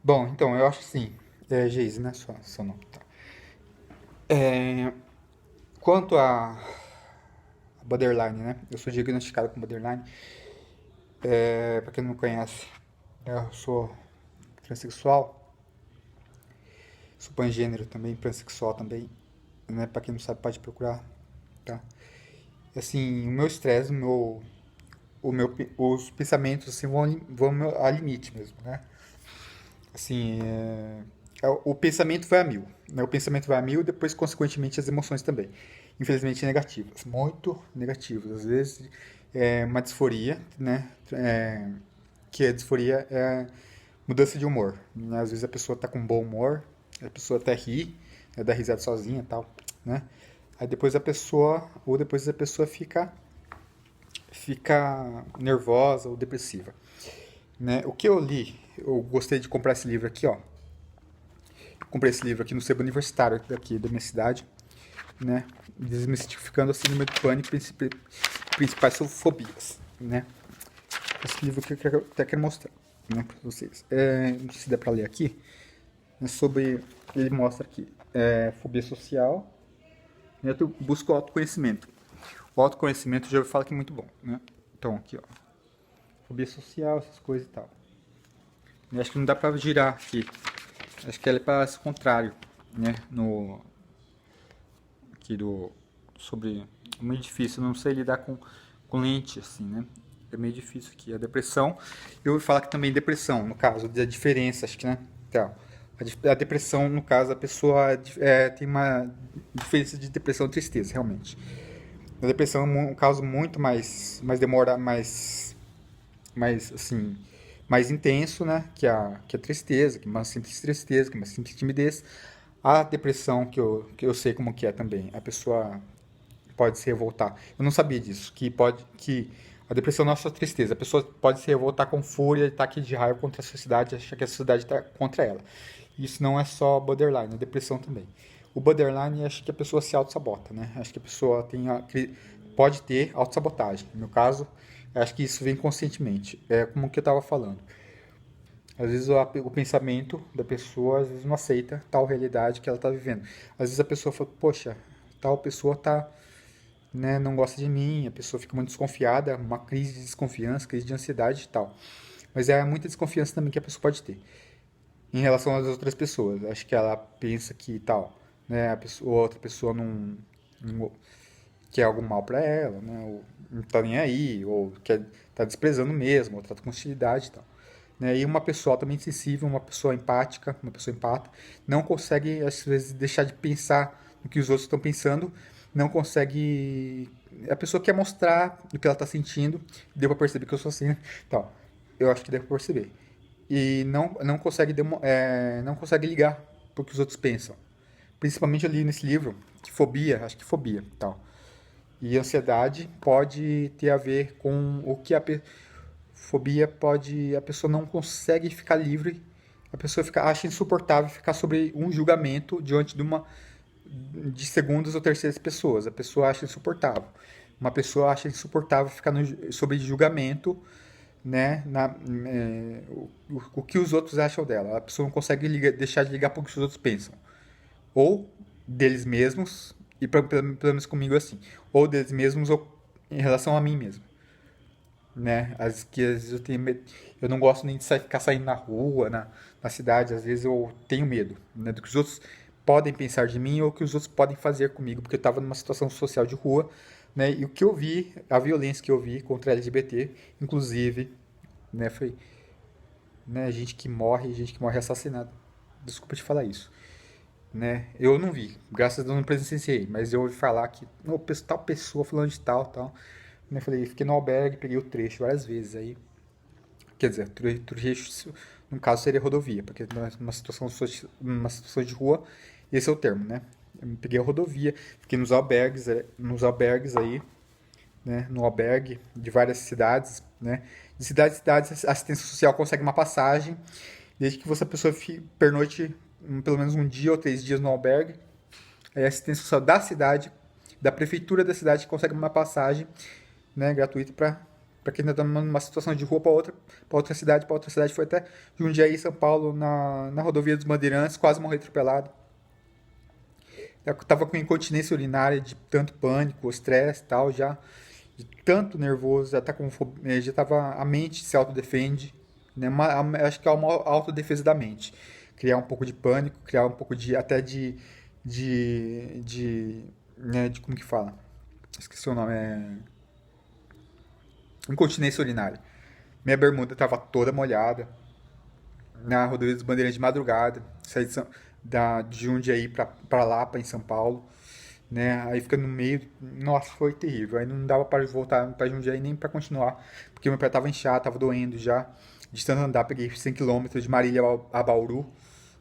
Bom, então, eu acho assim, Geise, né, seu nome, tá. É, quanto a borderline, né, eu sou diagnosticado com borderline, pra quem não me conhece, eu sou transexual, sou pangênero também, pansexual também, né, pra quem não sabe pode procurar, tá. Assim, o meu estresse, os pensamentos, assim, vão ao limite mesmo, né. Assim, o pensamento vai a mil, né? O pensamento vai a mil e depois, consequentemente, as emoções também. Infelizmente, negativas. Muito negativas. Às vezes, é uma disforia, né? Que a disforia é mudança de humor, né? Às vezes a pessoa tá com bom humor, a pessoa até ri, né? Dá risada sozinha e tal, né? Aí depois a pessoa fica nervosa ou depressiva, né? O que eu li, eu gostei de comprar esse livro aqui, ó. Comprei esse livro aqui no sebo universitário daqui da minha cidade, né? Desmistificando a síndrome do pânico e principais fobias, né? Esse livro que eu até quero mostrar, né, para vocês. Não sei se dá para ler aqui, é sobre, ele mostra aqui, fobia social, né? Eu busco autoconhecimento. O autoconhecimento já fala que é muito bom, né? Então aqui, ó, fobia social, essas coisas e tal. Eu acho que não dá para girar aqui. Acho que ela é para esse contrário, né? No aqui do sobre é meio difícil, eu não sei lidar com lente assim, né? É meio difícil aqui. A depressão, eu vou falar que também depressão, no caso da diferença, acho que, né? Então, a depressão, no caso, a pessoa tem uma diferença de depressão e tristeza, realmente. A depressão é um caso muito mais demora, mais assim, mais intenso, né? Que a tristeza, que é uma simples tristeza, que é uma simples timidez. A depressão, que eu sei como que é também, a pessoa pode se revoltar. Eu não sabia disso, que a depressão não é só tristeza, a pessoa pode se revoltar com fúria, ataque de raiva contra a sociedade, achar que a sociedade está contra ela. Isso não é só borderline, é depressão também. O borderline, acho que a pessoa se auto-sabota, né? Acho que a pessoa pode ter auto-sabotagem. No meu caso, acho que isso vem conscientemente. É como que eu estava falando. Às vezes o pensamento da pessoa às vezes não aceita tal realidade que ela está vivendo. Às vezes a pessoa fala, poxa, tal pessoa tá, né, não gosta de mim, a pessoa fica muito desconfiada, uma crise de desconfiança, crise de ansiedade e tal. Mas é muita desconfiança também que a pessoa pode ter em relação às outras pessoas. Acho que ela pensa que tal, né, outra pessoa não quer algo mal para ela, né, ou não tá nem aí, ou quer tá desprezando mesmo, ou trata com hostilidade e tal. Né? E uma pessoa altamente sensível, uma pessoa empática, uma pessoa empata, não consegue, às vezes, deixar de pensar no que os outros estão pensando, não consegue. A pessoa quer mostrar o que ela está sentindo, deu para perceber que eu sou assim, né? Então, eu acho que deu para perceber. E não consegue, não consegue ligar para o que os outros pensam. Principalmente ali nesse livro, que fobia, acho que fobia, tal. E ansiedade pode ter a ver com o que fobia pode. A pessoa não consegue ficar livre, a pessoa acha insuportável ficar sobre um julgamento diante de segundas ou terceiras pessoas. A pessoa acha insuportável. Uma pessoa acha insuportável ficar sobre julgamento, né? O que os outros acham dela. A pessoa não consegue deixar de ligar para o que os outros pensam. Ou deles mesmos, e pelo menos comigo é assim. Ou deles mesmos ou em relação a mim mesmo, né? Que às vezes eu tenho medo, eu não gosto nem de ficar saindo na rua, na cidade, às vezes eu tenho medo, né, do que os outros podem pensar de mim ou o que os outros podem fazer comigo, porque eu estava numa situação social de rua, né? E o que eu vi, a violência que eu vi contra LGBT, inclusive, né, foi, né, gente que morre assassinada. Desculpa te falar isso, né? Eu não vi, graças a Deus não presenciei, mas eu ouvi falar que tal pessoa falando de tal. Eu falei, fiquei no albergue, peguei o trecho várias vezes aí. Quer dizer, trecho, no caso seria rodovia, porque numa situação de rua, esse é o termo, né? Eu peguei a rodovia, fiquei nos albergues aí, né? No albergue de várias cidades, né? De cidades em cidades, a assistência social consegue uma passagem, desde que você a pessoa pernoite pelo menos um dia ou 3 dias no albergue. Aí a assistência social da cidade, da prefeitura da cidade, consegue uma passagem, né, gratuita para para quem está numa situação de rua para outra cidade, foi até Jundiaí, São Paulo, na rodovia dos Bandeirantes, quase morri atropelado. Eu tava com incontinência urinária de tanto pânico, estresse e tal, já de tanto nervoso, já tá com já tava a mente se autodefende, né? Acho que é uma autodefesa da mente. Criar um pouco de pânico, criar um pouco de até né, de como que fala? Esqueci o nome, incontinência urinária. Minha bermuda tava toda molhada na rodovia dos Bandeirantes de madrugada, saí de Jundiaí pra Lapa, em São Paulo, né? Aí fica no meio, nossa, foi terrível. Aí não dava para voltar para Jundiaí nem para continuar, porque meu pé tava inchado, tava doendo já. De tanto andar, peguei 100 quilômetros de Marília a Bauru,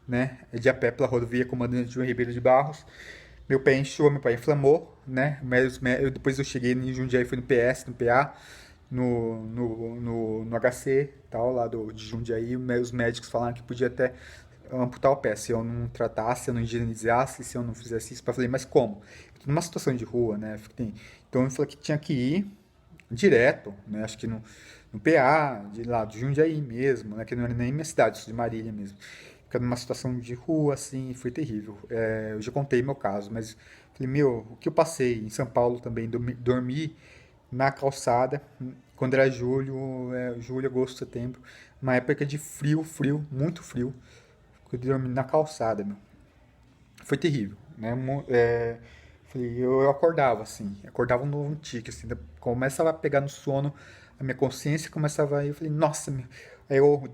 né? De a pé pela rodovia Comandante João Ribeiro de Barros. Meu pé inchou, meu pé inflamou, né? Depois eu cheguei em Jundiaí, fui no PS, no PA, no HC, tal, lá de Jundiaí. Os médicos falaram que podia até amputar o pé se eu não tratasse, se eu não higienizasse, se eu não fizesse isso. Eu falei, mas como? Tô numa situação de rua, né? Então eu falei que tinha que ir direto, né? Acho que no PA, de lá de Jundiaí mesmo, né? Que não era nem minha cidade, isso de Marília mesmo. Ficando numa situação de rua, assim, foi terrível. Eu já contei meu caso, mas falei, meu, o que eu passei em São Paulo também, dormi na calçada, quando era julho, agosto, setembro, uma época de frio, muito frio, eu dormi na calçada, meu. Foi terrível, né? Falei, eu acordava, assim, acordava um novo tique, assim, começava a pegar no sono, a minha consciência começava a ir, eu falei, nossa, meu. Aí eu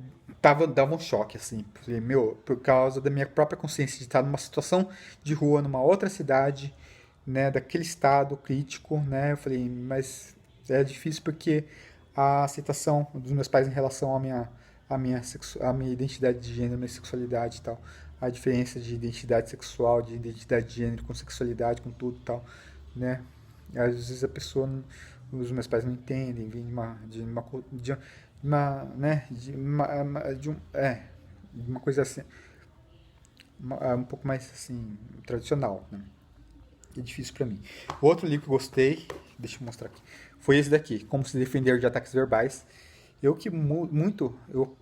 dava um choque, assim, falei, meu, por causa da minha própria consciência de estar numa situação de rua, numa outra cidade, né, daquele estado crítico, né, eu falei, mas é difícil porque a aceitação dos meus pais em relação à minha identidade de gênero, à minha sexualidade e tal, a diferença de identidade sexual, de identidade de gênero com sexualidade, com tudo e tal, né, às vezes a pessoa, os meus pais não entendem, vem né, de uma coisa assim, um pouco mais assim, tradicional, né? É difícil pra mim. Outro livro que eu gostei, deixa eu mostrar aqui, foi esse daqui, Como se defender de ataques verbais. Eu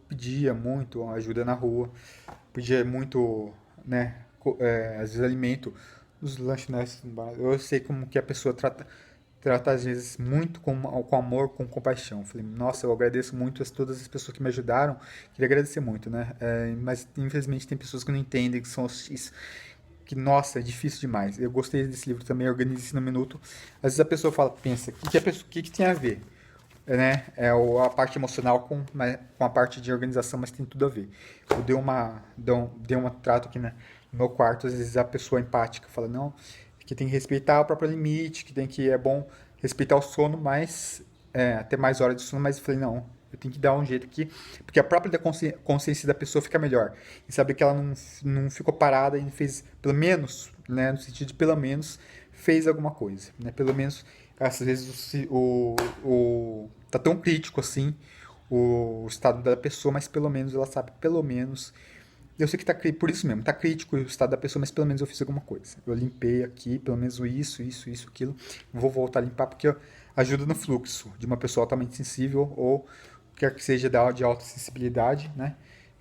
pedia muito ajuda na rua, pedia muito, né, às vezes alimento nos lanchonetes. Eu sei como que a pessoa trata às vezes muito com amor, com compaixão. Falei, nossa, eu agradeço muito a todas as pessoas que me ajudaram. Queria agradecer muito, né? Mas infelizmente tem pessoas que não entendem, que são hostis, que, nossa, é difícil demais. Eu gostei desse livro também, Organize-se no Minuto. Às vezes a pessoa fala, pensa, o que tem a ver? Né? A parte emocional com a parte de organização, mas tem tudo a ver. Eu dei um trato aqui, né, no meu quarto, às vezes a pessoa empática fala, não, que tem que respeitar o próprio limite, é bom respeitar o sono, mas ter mais horas de sono, mas eu falei, não, eu tenho que dar um jeito aqui, porque a própria consciência da pessoa fica melhor. E saber que ela não ficou parada e fez, pelo menos, né, no sentido de pelo menos, fez alguma coisa, né, pelo menos, às vezes tá tão crítico assim o estado da pessoa, mas pelo menos ela sabe, pelo menos, eu sei que tá por isso mesmo, tá crítico o estado da pessoa, mas pelo menos eu fiz alguma coisa. Eu limpei aqui, pelo menos isso, aquilo. Vou voltar a limpar porque ajuda no fluxo de uma pessoa altamente sensível ou quer que seja de alta sensibilidade, né?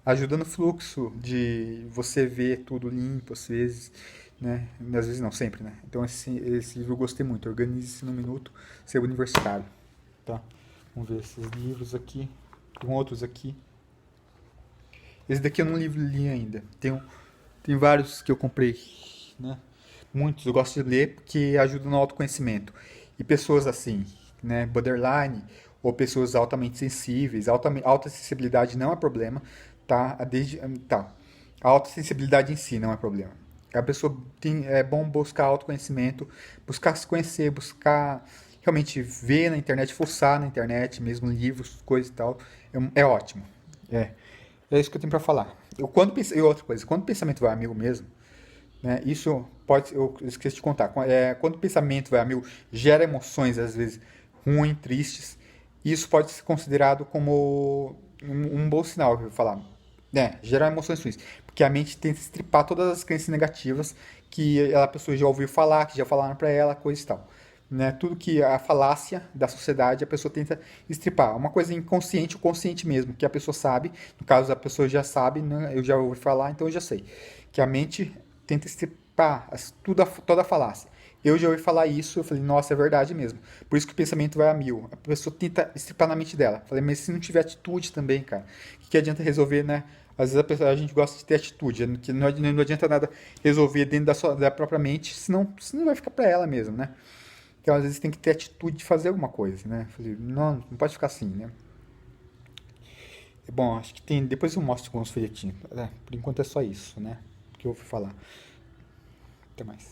Ajuda no fluxo de você ver tudo limpo às vezes, né? Às vezes não, sempre, né? Então esse livro eu gostei muito. Organize-se no Minuto, Ser Universitário, tá? Vamos ver esses livros aqui. Tem outros aqui. Esse daqui eu não li ainda. Tem vários que eu comprei, né? Muitos eu gosto de ler porque ajudam no autoconhecimento. E pessoas assim, né? Borderline ou pessoas altamente sensíveis. Alta sensibilidade não é problema, tá? Tá. A alta sensibilidade em si não é problema. É bom buscar autoconhecimento, buscar se conhecer, buscar realmente ver na internet, forçar na internet, mesmo livros, coisa e tal. É ótimo. É isso que eu tenho pra falar. E outra coisa, quando o pensamento vai a mil mesmo, né, isso pode, eu esqueci de contar, quando o pensamento vai a mil, gera emoções, às vezes, ruins, tristes, isso pode ser considerado como um bom sinal, eu vou falar. Gerar emoções ruins. Porque a mente tenta estripar todas as crenças negativas que a pessoa já ouviu falar, que já falaram pra ela, coisa e tal. né? Tudo que a falácia da sociedade a pessoa tenta estripar. Uma coisa inconsciente ou consciente mesmo, que a pessoa sabe, no caso a pessoa já sabe, né? Eu já ouvi falar, então eu já sei, que a mente tenta estripar toda a falácia. Eu já ouvi falar isso, eu falei, nossa, é verdade mesmo. Por isso que o pensamento vai a mil. A pessoa tenta estripar na mente dela. Falei, mas se não tiver atitude também, cara, o que adianta resolver, né? Às vezes a gente gosta de ter atitude, que não adianta nada resolver dentro da própria mente, senão vai ficar pra ela mesmo, né? Então, às vezes, tem que ter atitude de fazer alguma coisa, né? Falei, não pode ficar assim, né? Bom, acho que tem. Depois eu mostro com os folhetinhos. Por enquanto é só isso, né? Que eu vou falar. Até mais.